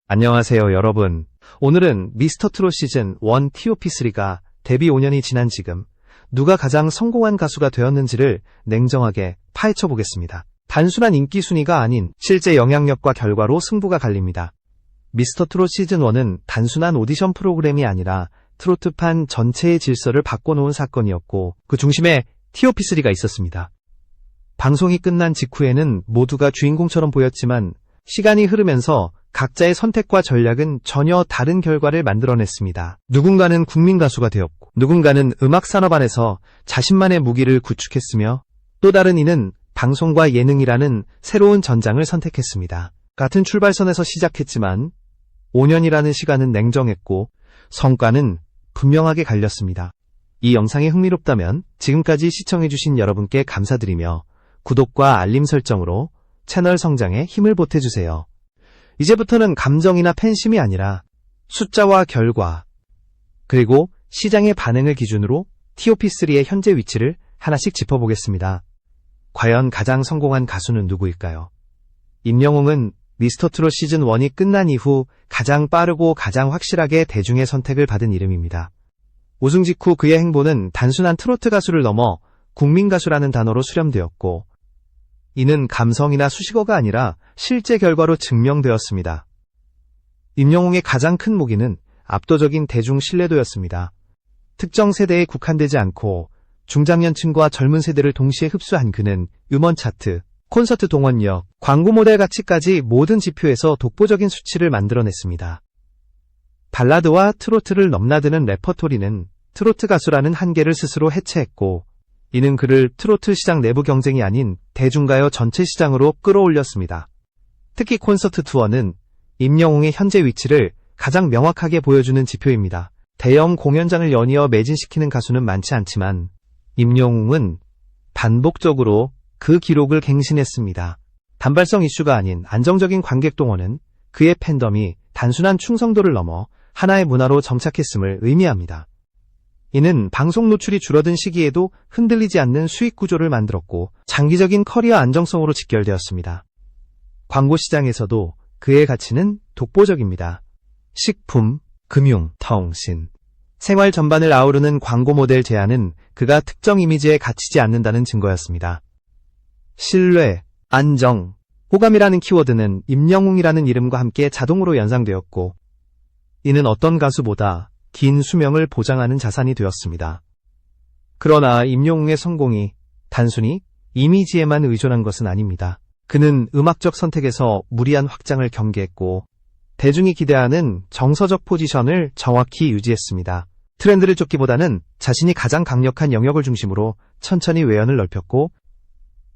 안녕하세요, 여러분. 오늘은 미스터트롯 시즌 1 TOP3가 데뷔 5년이 지난 지금 누가 가장 성공한 가수가 되었는지를 냉정하게 파헤쳐 보겠습니다. 단순한 인기 순위가 아닌 실제 영향력과 결과로 승부가 갈립니다. 미스터트롯 시즌 1은 단순한 오디션 프로그램이 아니라 트로트판 전체의 질서를 바꿔놓은 사건이었고 그 중심에 TOP3가 있었습니다. 방송이 끝난 직후에는 모두가 주인공처럼 보였지만 시간이 흐르면서 각자의 선택과 전략은 전혀 다른 결과를 만들어냈습니다. 누군가는 국민 가수가 되었고 누군가는 음악 산업 안에서 자신만의 무기를 구축했으며 또 다른 이는 방송과 예능이라는 새로운 전장을 선택했습니다. 같은 출발선에서 시작했지만 5년이라는 시간은 냉정했고 성과는 분명하게 갈렸습니다. 이 영상이 흥미롭다면 지금까지 시청해주신 여러분께 감사드리며 구독과 알림 설정으로 채널 성장에 힘을 보태주세요. 이제부터는 감정이나 팬심이 아니라 숫자와 결과, 그리고 시장의 반응을 기준으로 TOP3의 현재 위치를 하나씩 짚어보겠습니다. 과연 가장 성공한 가수는 누구일까요? 임영웅은 미스터트롯 시즌 1이 끝난 이후 가장 빠르고 가장 확실하게 대중의 선택을 받은 이름입니다. 우승 직후 그의 행보는 단순한 트로트 가수를 넘어 국민 가수라는 단어로 수렴되었고 이는 감성이나 수식어가 아니라 실제 결과로 증명되었습니다. 임영웅의 가장 큰 무기는 압도적인 대중 신뢰도였습니다. 특정 세대에 국한되지 않고 중장년층과 젊은 세대를 동시에 흡수한 그는 음원 차트, 콘서트 동원력, 광고 모델 가치까지 모든 지표에서 독보적인 수치를 만들어냈습니다. 발라드와 트로트를 넘나드는 레퍼토리는 트로트 가수라는 한계를 스스로 해체했고 이는 그를 트로트 시장 내부 경쟁이 아닌 대중가요 전체 시장으로 끌어올렸습니다. 특히 콘서트 투어는 임영웅의 현재 위치를 가장 명확하게 보여주는 지표입니다. 대형 공연장을 연이어 매진시키는 가수는 많지 않지만 임영웅은 반복적으로 그 기록을 갱신했습니다. 단발성 이슈가 아닌 안정적인 관객 동원은 그의 팬덤이 단순한 충성도를 넘어 하나의 문화로 정착했음을 의미합니다. 이는 방송 노출이 줄어든 시기에도 흔들리지 않는 수익 구조를 만들었고 장기적인 커리어 안정성으로 직결되었습니다. 광고 시장에서도 그의 가치는 독보적입니다. 식품, 금융, 통신, 생활 전반을 아우르는 광고 모델 제안은 그가 특정 이미지에 갇히지 않는다는 증거였습니다. 신뢰, 안정, 호감이라는 키워드는 임영웅이라는 이름과 함께 자동으로 연상되었고 이는 어떤 가수보다 긴 수명을 보장하는 자산이 되었습니다. 그러나 임영웅의 성공이 단순히 이미지에만 의존한 것은 아닙니다. 그는 음악적 선택에서 무리한 확장을 경계했고 대중이 기대하는 정서적 포지션을 정확히 유지했습니다. 트렌드를 쫓기보다는 자신이 가장 강력한 영역을 중심으로 천천히 외연을 넓혔고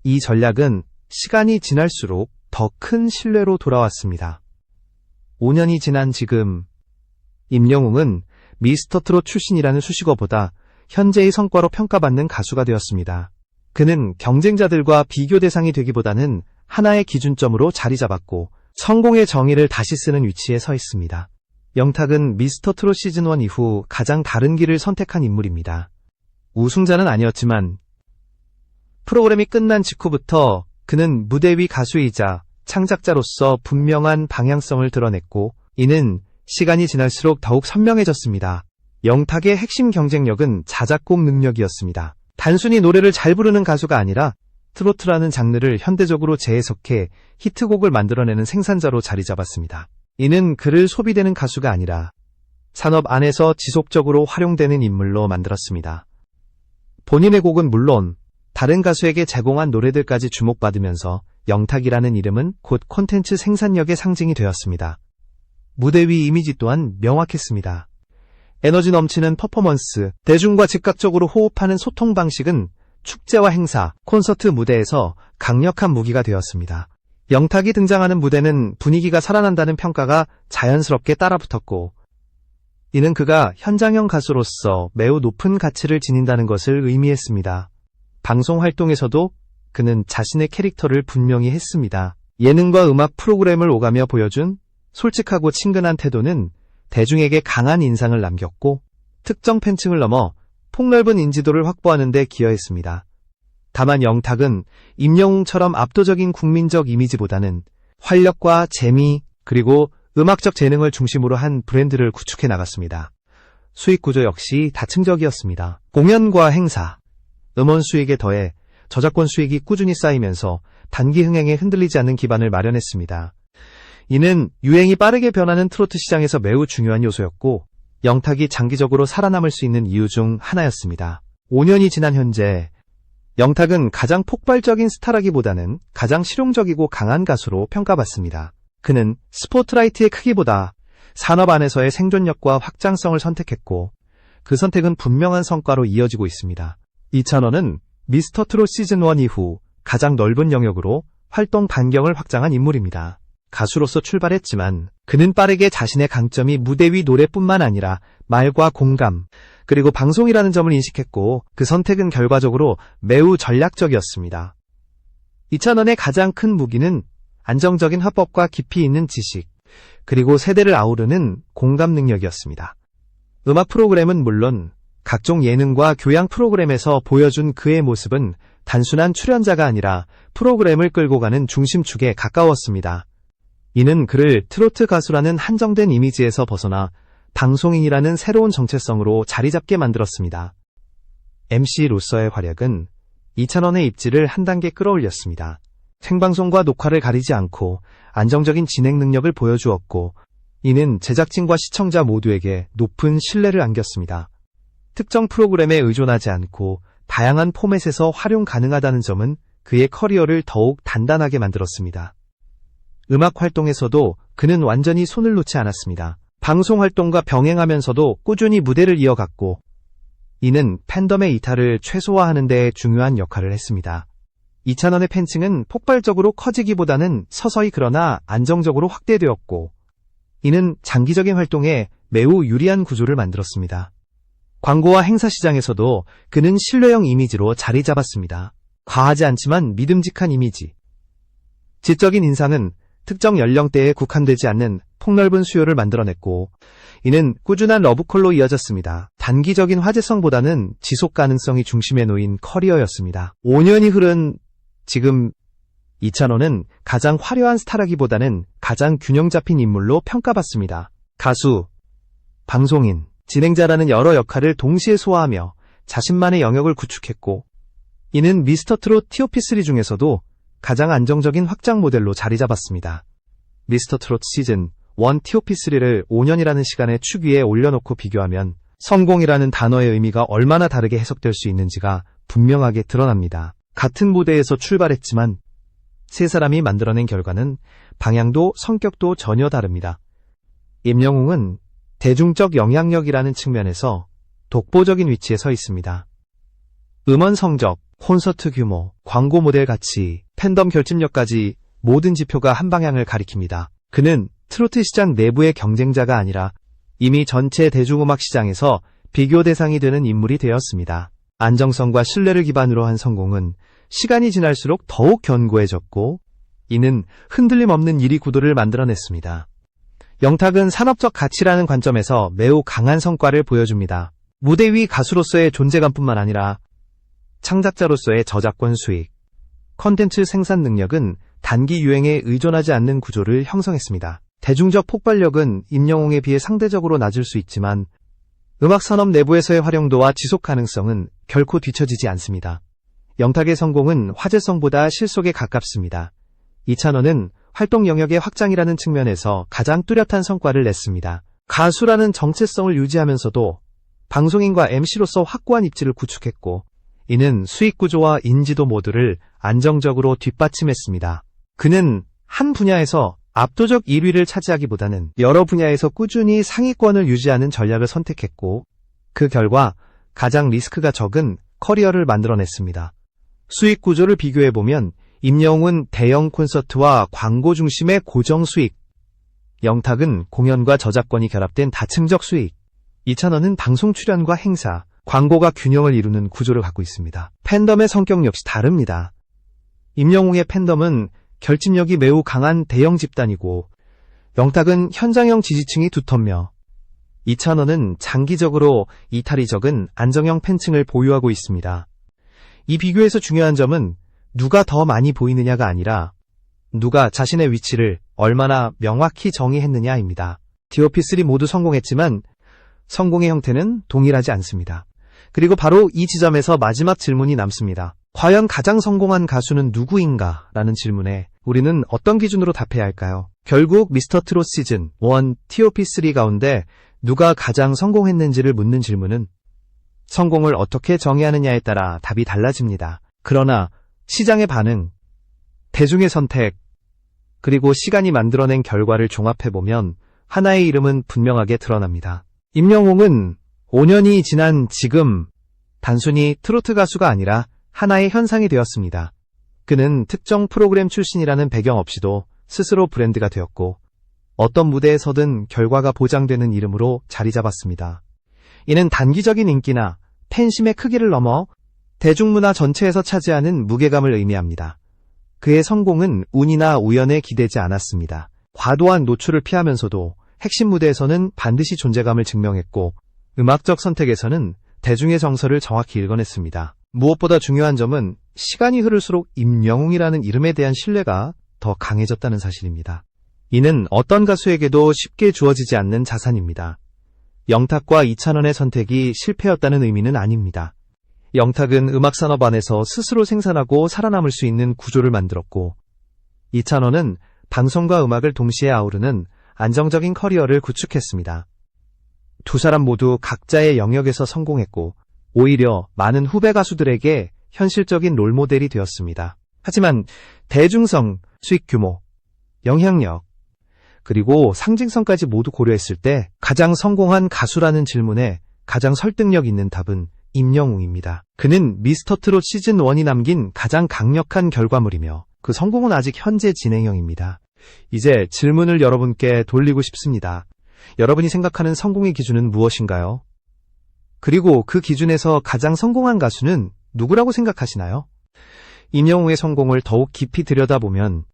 이 전략은 시간이 지날수록 더 큰 신뢰로 돌아왔습니다. 5년이 지난 지금 임영웅은 미스터트롯 출신이라는 수식어보다 현재의 성과로 평가받는 가수가 되었습니다. 그는 경쟁자들과 비교 대상이 되기보다는 하나의 기준점으로 자리 잡았고 성공의 정의를 다시 쓰는 위치에 서 있습니다. 영탁은 미스터트롯 시즌 1 이후 가장 다른 길을 선택한 인물입니다. 우승자는 아니었지만 프로그램이 끝난 직후부터 그는 무대 위 가수이자 창작자로서 분명한 방향성을 드러냈고 이는 시간이 지날수록 더욱 선명해졌습니다. 영탁의 핵심 경쟁력은 자작곡 능력이었습니다. 단순히 노래를 잘 부르는 가수가 아니라 트로트라는 장르를 현대적으로 재해석해 히트곡을 만들어내는 생산자로 자리 잡았습니다. 이는 그를 소비되는 가수가 아니라 산업 안에서 지속적으로 활용되는 인물로 만들었습니다. 본인의 곡은 물론 다른 가수에게 제공한 노래들까지 주목받으면서 영탁이라는 이름은 곧 콘텐츠 생산력의 상징이 되었습니다. 무대 위 이미지 또한 명확했습니다. 에너지 넘치는 퍼포먼스, 대중과 즉각적으로 호흡하는 소통 방식은 축제와 행사, 콘서트 무대에서 강력한 무기가 되었습니다. 영탁이 등장하는 무대는 분위기가 살아난다는 평가가 자연스럽게 따라붙었고 이는 그가 현장형 가수로서 매우 높은 가치를 지닌다는 것을 의미했습니다. 방송 활동에서도 그는 자신의 캐릭터를 분명히 했습니다. 예능과 음악 프로그램을 오가며 보여준 솔직하고 친근한 태도는 대중에게 강한 인상을 남겼고 특정 팬층을 넘어 폭넓은 인지도를 확보하는 데 기여했습니다. 다만 영탁은 임영웅처럼 압도적인 국민적 이미지보다는 활력과 재미 그리고 음악적 재능을 중심으로 한 브랜드를 구축해 나갔습니다. 수익 구조 역시 다층적이었습니다. 공연과 행사, 음원 수익에 더해 저작권 수익이 꾸준히 쌓이면서 단기 흥행에 흔들리지 않는 기반을 마련했습니다. 이는 유행이 빠르게 변하는 트로트 시장에서 매우 중요한 요소였고 영탁이 장기적으로 살아남을 수 있는 이유 중 하나였습니다. 5년이 지난 현재 영탁은 가장 폭발적인 스타라기보다는 가장 실용적이고 강한 가수로 평가받습니다. 그는 스포트라이트의 크기보다 산업 안에서의 생존력과 확장성을 선택했고 그 선택은 분명한 성과로 이어지고 있습니다. 이찬원은 미스터트롯 시즌1 이후 가장 넓은 영역으로 활동 반경을 확장한 인물입니다. 가수로서 출발했지만 그는 빠르게 자신의 강점이 무대 위 노래뿐만 아니라 말과 공감, 그리고 방송이라는 점을 인식했고 그 선택은 결과적으로 매우 전략적이었습니다. 이찬원의 가장 큰 무기는 안정적인 화법과 깊이 있는 지식, 그리고 세대를 아우르는 공감 능력이었습니다. 음악 프로그램은 물론 각종 예능과 교양 프로그램에서 보여준 그의 모습은 단순한 출연자가 아니라 프로그램을 끌고 가는 중심축에 가까웠습니다. 이는 그를 트로트 가수라는 한정된 이미지에서 벗어나 방송인이라는 새로운 정체성으로 자리잡게 만들었습니다. MC로서의 활약은 이찬원의 입지를 한 단계 끌어올렸습니다. 생방송과 녹화를 가리지 않고 안정적인 진행 능력을 보여주었고 이는 제작진과 시청자 모두에게 높은 신뢰를 안겼습니다. 특정 프로그램에 의존하지 않고 다양한 포맷에서 활용 가능하다는 점은 그의 커리어를 더욱 단단하게 만들었습니다. 음악 활동에서도 그는 완전히 손을 놓지 않았습니다. 방송 활동과 병행하면서도 꾸준히 무대를 이어갔고 이는 팬덤의 이탈을 최소화하는 데 중요한 역할을 했습니다. 이찬원의 팬층은 폭발적으로 커지기보다는 서서히 그러나 안정적으로 확대되었고 이는 장기적인 활동에 매우 유리한 구조를 만들었습니다. 광고와 행사 시장에서도 그는 신뢰형 이미지로 자리 잡았습니다. 과하지 않지만 믿음직한 이미지. 지적인 인상은 특정 연령대에 국한되지 않는 폭넓은 수요를 만들어냈고 이는 꾸준한 러브콜로 이어졌습니다. 단기적인 화제성보다는 지속 가능성이 중심에 놓인 커리어였습니다. 5년이 흐른 지금 이찬원은 가장 화려한 스타라기보다는 가장 균형 잡힌 인물로 평가받습니다. 가수, 방송인, 진행자라는 여러 역할을 동시에 소화하며 자신만의 영역을 구축했고 이는 미스터트롯 TOP3 중에서도 가장 안정적인 확장 모델로 자리 잡았습니다. 미스터트롯 시즌 1 TOP3를 5년이라는 시간의 축 위에 올려놓고 비교하면 성공이라는 단어의 의미가 얼마나 다르게 해석될 수 있는지가 분명하게 드러납니다. 같은 무대에서 출발했지만 세 사람이 만들어낸 결과는 방향도 성격도 전혀 다릅니다. 임영웅은 대중적 영향력이라는 측면에서 독보적인 위치에 서 있습니다. 음원 성적, 콘서트 규모, 광고 모델 가치, 팬덤 결집력까지 모든 지표가 한 방향을 가리킵니다. 그는 트로트 시장 내부의 경쟁자가 아니라 이미 전체 대중음악 시장에서 비교 대상이 되는 인물이 되었습니다. 안정성과 신뢰를 기반으로 한 성공은 시간이 지날수록 더욱 견고해졌고 이는 흔들림 없는 1위 구도를 만들어냈습니다. 영탁은 산업적 가치라는 관점에서 매우 강한 성과를 보여줍니다. 무대 위 가수로서의 존재감뿐만 아니라 창작자로서의 저작권 수익, 컨텐츠 생산 능력은 단기 유행에 의존하지 않는 구조를 형성했습니다. 대중적 폭발력은 임영웅에 비해 상대적으로 낮을 수 있지만 음악 산업 내부에서의 활용도와 지속 가능성은 결코 뒤처지지 않습니다. 영탁의 성공은 화제성보다 실속에 가깝습니다. 이찬원은 활동 영역의 확장이라는 측면에서 가장 뚜렷한 성과를 냈습니다. 가수라는 정체성을 유지하면서도 방송인과 MC로서 확고한 입지를 구축했고 이는 수익 구조와 인지도 모두를 안정적으로 뒷받침했습니다. 그는 한 분야에서 압도적 1위를 차지하기보다는 여러 분야에서 꾸준히 상위권을 유지하는 전략을 선택했고 그 결과 가장 리스크가 적은 커리어를 만들어냈습니다. 수익 구조를 비교해보면 임영웅은 대형 콘서트와 광고 중심의 고정 수익, 영탁은 공연과 저작권이 결합된 다층적 수익, 이찬원은 방송 출연과 행사, 광고가 균형을 이루는 구조를 갖고 있습니다. 팬덤의 성격 역시 다릅니다. 임영웅의 팬덤은 결집력이 매우 강한 대형 집단이고 영탁은 현장형 지지층이 두텁며 이찬원은 장기적으로 이탈이 적은 안정형 팬층을 보유하고 있습니다. 이 비교에서 중요한 점은 누가 더 많이 보이느냐가 아니라 누가 자신의 위치를 얼마나 명확히 정의했느냐입니다. TOP3 모두 성공했지만 성공의 형태는 동일하지 않습니다. 그리고 바로 이 지점에서 마지막 질문이 남습니다. 과연 가장 성공한 가수는 누구인가? 라는 질문에 우리는 어떤 기준으로 답해야 할까요? 결국 미스터 트롯 시즌 1 TOP3 가운데 누가 가장 성공했는지를 묻는 질문은 성공을 어떻게 정의하느냐에 따라 답이 달라집니다. 그러나 시장의 반응, 대중의 선택, 그리고 시간이 만들어낸 결과를 종합해보면 하나의 이름은 분명하게 드러납니다. 임영웅은 5년이 지난 지금 단순히 트로트 가수가 아니라 하나의 현상이 되었습니다. 그는 특정 프로그램 출신이라는 배경 없이도 스스로 브랜드가 되었고 어떤 무대에 서든 결과가 보장되는 이름으로 자리 잡았습니다. 이는 단기적인 인기나 팬심의 크기를 넘어 대중문화 전체에서 차지하는 무게감을 의미합니다. 그의 성공은 운이나 우연에 기대지 않았습니다. 과도한 노출을 피하면서도 핵심 무대에서는 반드시 존재감을 증명했고 음악적 선택에서는 대중의 정서를 정확히 읽어냈습니다. 무엇보다 중요한 점은 시간이 흐를수록 임영웅이라는 이름에 대한 신뢰가 더 강해졌다는 사실입니다. 이는 어떤 가수에게도 쉽게 주어지지 않는 자산입니다. 영탁과 이찬원의 선택이 실패였다는 의미는 아닙니다. 영탁은 음악산업 안에서 스스로 생산하고 살아남을 수 있는 구조를 만들었고 이찬원은 방송과 음악을 동시에 아우르는 안정적인 커리어를 구축했습니다. 두 사람 모두 각자의 영역에서 성공했고 오히려 많은 후배 가수들에게 현실적인 롤모델이 되었습니다. 하지만 대중성, 수익 규모, 영향력, 그리고 상징성까지 모두 고려했을 때 가장 성공한 가수라는 질문에 가장 설득력 있는 답은 임영웅입니다. 그는 미스터 트롯 시즌 1이 남긴 가장 강력한 결과물이며 그 성공은 아직 현재 진행형입니다. 이제 질문을 여러분께 돌리고 싶습니다. 여러분이 생각하는 성공의 기준은 무엇인가요? 그리고 그 기준에서 가장 성공한 가수는 누구라고 생각하시나요? 임영웅의 성공을 더욱 깊이 들여다보면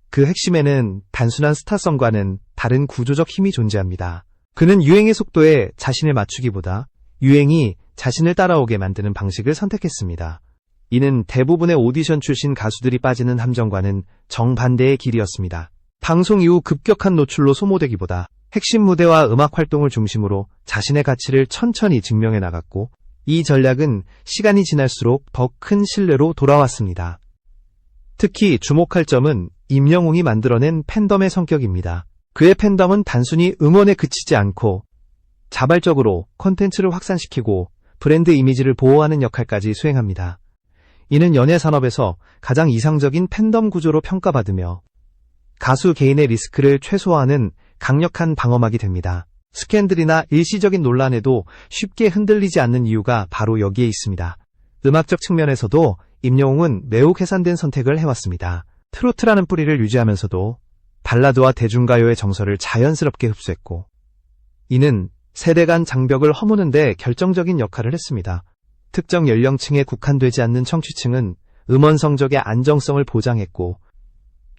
그 핵심에는 단순한 스타성과는 다른 구조적 힘이 존재합니다. 그는 유행의 속도에 자신을 맞추기보다 유행이 자신을 따라오게 만드는 방식을 선택했습니다. 이는 대부분의 오디션 출신 가수들이 빠지는 함정과는 정반대의 길이었습니다. 방송 이후 급격한 노출로 소모되기보다 핵심 무대와 음악 활동을 중심으로 자신의 가치를 천천히 증명해 나갔고 이 전략은 시간이 지날수록 더 큰 신뢰로 돌아왔습니다. 특히 주목할 점은 임영웅이 만들어낸 팬덤의 성격입니다. 그의 팬덤은 단순히 응원에 그치지 않고 자발적으로 콘텐츠를 확산시키고 브랜드 이미지를 보호하는 역할까지 수행합니다. 이는 연예 산업에서 가장 이상적인 팬덤 구조로 평가받으며 가수 개인의 리스크를 최소화하는 강력한 방어막이 됩니다. 스캔들이나 일시적인 논란에도 쉽게 흔들리지 않는 이유가 바로 여기에 있습니다. 음악적 측면에서도 임영웅은 매우 계산된 선택을 해왔습니다. 트로트라는 뿌리를 유지하면서도 발라드와 대중가요의 정서를 자연스럽게 흡수했고 이는 세대 간 장벽을 허무는 데 결정적인 역할을 했습니다. 특정 연령층에 국한되지 않는 청취층은 음원 성적의 안정성을 보장했고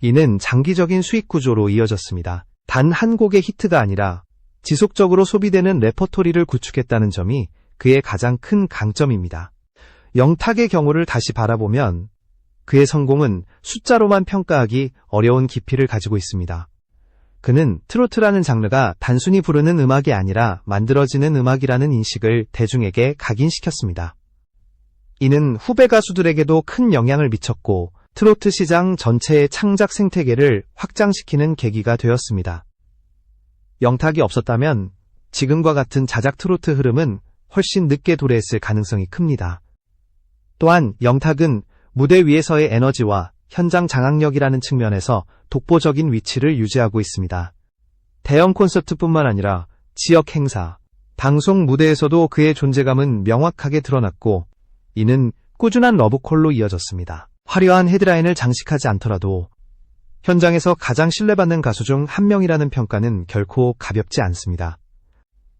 이는 장기적인 수익 구조로 이어졌습니다. 단 한 곡의 히트가 아니라 지속적으로 소비되는 레퍼토리를 구축했다는 점이 그의 가장 큰 강점입니다. 영탁의 경우를 다시 바라보면 그의 성공은 숫자로만 평가하기 어려운 깊이를 가지고 있습니다. 그는 트로트라는 장르가 단순히 부르는 음악이 아니라 만들어지는 음악이라는 인식을 대중에게 각인시켰습니다. 이는 후배 가수들에게도 큰 영향을 미쳤고 트로트 시장 전체의 창작 생태계를 확장시키는 계기가 되었습니다. 영탁이 없었다면 지금과 같은 자작 트로트 흐름은 훨씬 늦게 도래했을 가능성이 큽니다. 또한 영탁은 무대 위에서의 에너지와 현장 장악력이라는 측면에서 독보적인 위치를 유지하고 있습니다. 대형 콘서트뿐만 아니라 지역 행사, 방송 무대에서도 그의 존재감은 명확하게 드러났고 이는 꾸준한 러브콜로 이어졌습니다. 화려한 헤드라인을 장식하지 않더라도 현장에서 가장 신뢰받는 가수 중 한 명이라는 평가는 결코 가볍지 않습니다.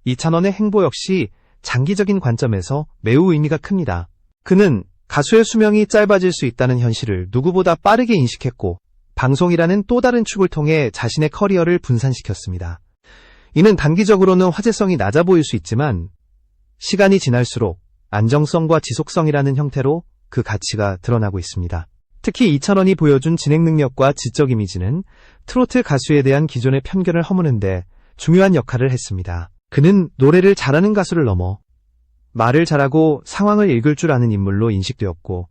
이찬원의 행보 역시 장기적인 관점에서 매우 의미가 큽니다. 그는 가수의 수명이 짧아질 수 있다는 현실을 누구보다 빠르게 인식했고 방송이라는 또 다른 축을 통해 자신의 커리어를 분산시켰습니다. 이는 단기적으로는 화제성이 낮아 보일 수 있지만 시간이 지날수록 안정성과 지속성이라는 형태로 그 가치가 드러나고 있습니다. 특히 이찬원이 보여준 진행 능력과 지적 이미지는 트로트 가수에 대한 기존의 편견을 허무는데 중요한 역할을 했습니다. 그는 노래를 잘하는 가수를 넘어 말을 잘하고 상황을 읽을 줄 아는 인물로 인식되었고,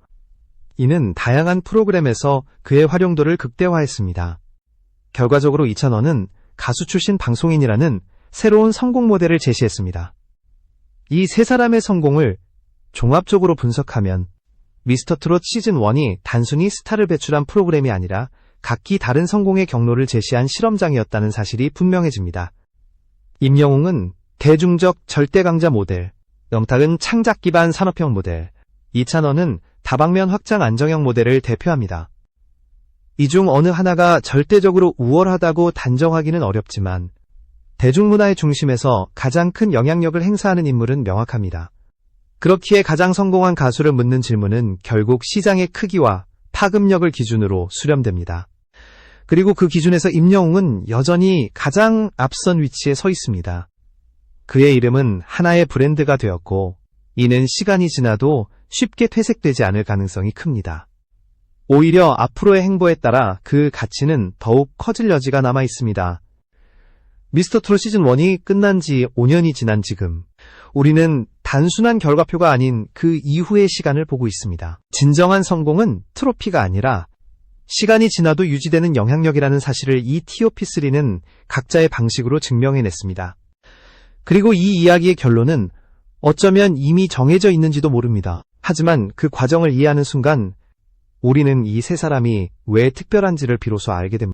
이는 다양한 프로그램에서 그의 활용도를 극대화했습니다. 결과적으로 이찬원은 가수 출신 방송인이라는 새로운 성공 모델을 제시했습니다. 이 세 사람의 성공을 종합적으로 분석하면 미스터트롯 시즌1이 단순히 스타를 배출한 프로그램이 아니라 각기 다른 성공의 경로를 제시한 실험장이었다는 사실이 분명해집니다. 임영웅은 대중적 절대강자 모델, 영탁은 창작 기반 산업형 모델, 이찬원은 다방면 확장 안정형 모델을 대표합니다. 이 중 어느 하나가 절대적으로 우월하다고 단정하기는 어렵지만 대중문화의 중심에서 가장 큰 영향력을 행사하는 인물은 명확합니다. 그렇기에 가장 성공한 가수를 묻는 질문은 결국 시장의 크기와 파급력을 기준으로 수렴됩니다. 그리고 그 기준에서 임영웅은 여전히 가장 앞선 위치에 서 있습니다. 그의 이름은 하나의 브랜드가 되었고, 이는 시간이 지나도 쉽게 퇴색되지 않을 가능성이 큽니다. 오히려 앞으로의 행보에 따라 그 가치는 더욱 커질 여지가 남아 있습니다. 미스터트롯 시즌1이 끝난 지 5년이 지난 지금, 우리는 단순한 결과표가 아닌 그 이후의 시간을 보고 있습니다. 진정한 성공은 트로피가 아니라 시간이 지나도 유지되는 영향력이라는 사실을 이 TOP3는 각자의 방식으로 증명해냈습니다. 그리고 이 이야기의 결론은 어쩌면 이미 정해져 있는지도 모릅니다. 하지만 그 과정을 이해하는 순간 우리는 이 세 사람이 왜 특별한지를 비로소 알게 됩니다.